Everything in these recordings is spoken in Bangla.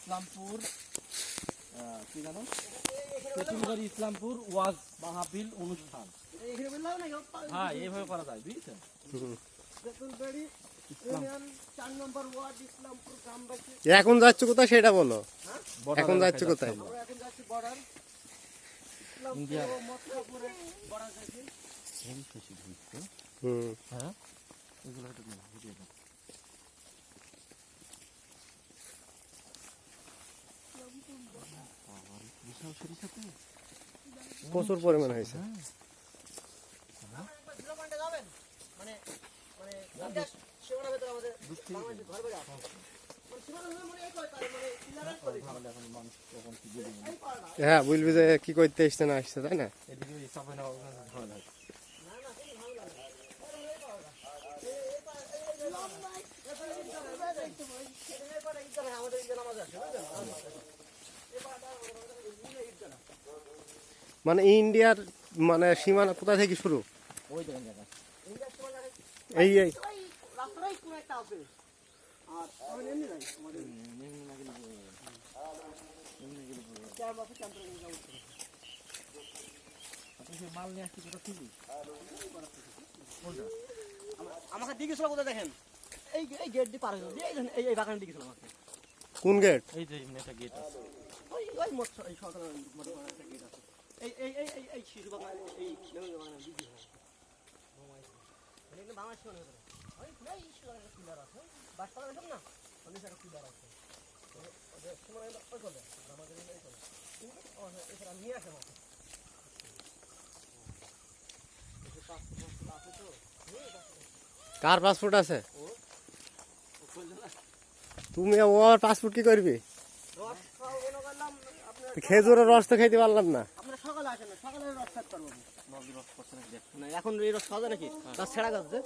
ইসলামপুর কি জানো তেঁতুলবাড়ি ইসলামপুর ওয়াজ মাহফিল অনুষ্ঠান। হ্যাঁ এইভাবে করা যায় বুঝছেন। এখন যাচ্ছ কোথায় সেটা বলো। এখন যাচ্ছ কোথায়? প্রচুর পরিমাণ হয়েছে। হ্যাঁ বলবি যে কি করতে এসছে না আসছে তাই না। মানে ইন্ডিয়ার মানে সীমানা কোথা থেকে শুরু? এই এই আমাকে দিকেছিল কোথায় দেখেন, এই গেট দিয়ে পার হয়ে এই বাগান দিকেছিল আমাকে। কোন গেট? এই যে একটা গেট আছে ওই মোট এই সরকার মোট একটা গেট আছে। এই শিশু বাগান এই বাগান দিকে হয় মানে বাংলা শোনা যায়। ওই শিশু বাগান পিলার আছে বাসপালা দেখুন না, অনেক একটা পিলার আছে ওদের সময় ওই করে আমাদের এই করে ও এখানে নিয়ে আসে মাথা কার পাসপোর্ট আছে? তুমি ওর পাসপোর্ট কি করবি? খেজুরের রস তো খেতে পারলাম না। আপনারা সকালে আসেন না, সকালে রস খাইতে পারবো না। এখন এই রস খাওয়া যায় নাকি? গাছ ছেঁড়া গাছ যে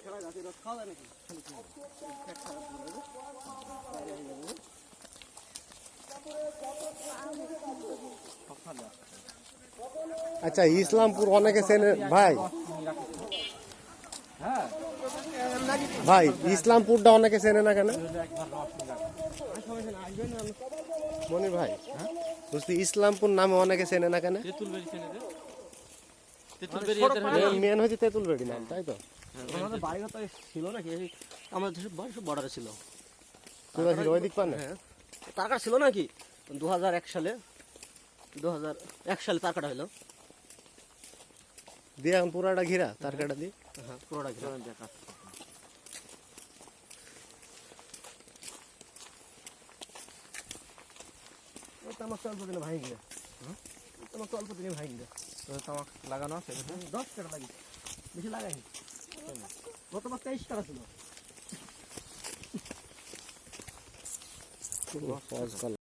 ছেঁড়া গাছ, এই রস খাওয়া যায় নাকি? আচ্ছা ইসলামপুর অনেকে চেনে ভাই। ভাই ইসলামপুরটা অনেকে চেনে না কেন? মনি ভাই বুঝলি ইসলামপুর নামে অনেকে চেনে না কেন? মেন হচ্ছে তেঁতুলবাড়ি নাম তাই তো। আমাদের বাড়িঘর তো ছিল নাকি, আমাদের বাড়ি সব বর্ডারে ছিল। ওই দিক পানে তার কাটা ছিল নাকি 2001 সালে, 2001 সালে তার কাটা হলো দিয়ে এখন পুরাটা ঘিরা তার কাটা দিয়ে। হ্যাঁ পুরোটা ঘিরা দেখা। তামাক অল্প দিনে ভাঙি গিয়ে, তামাক অল্প দিনে ভাঙি গিয়ে। তামাক লাগানো আছে 10 টাকা লাগে, বেশি লাগাইনি। গতবার 23 টাকা ছিল।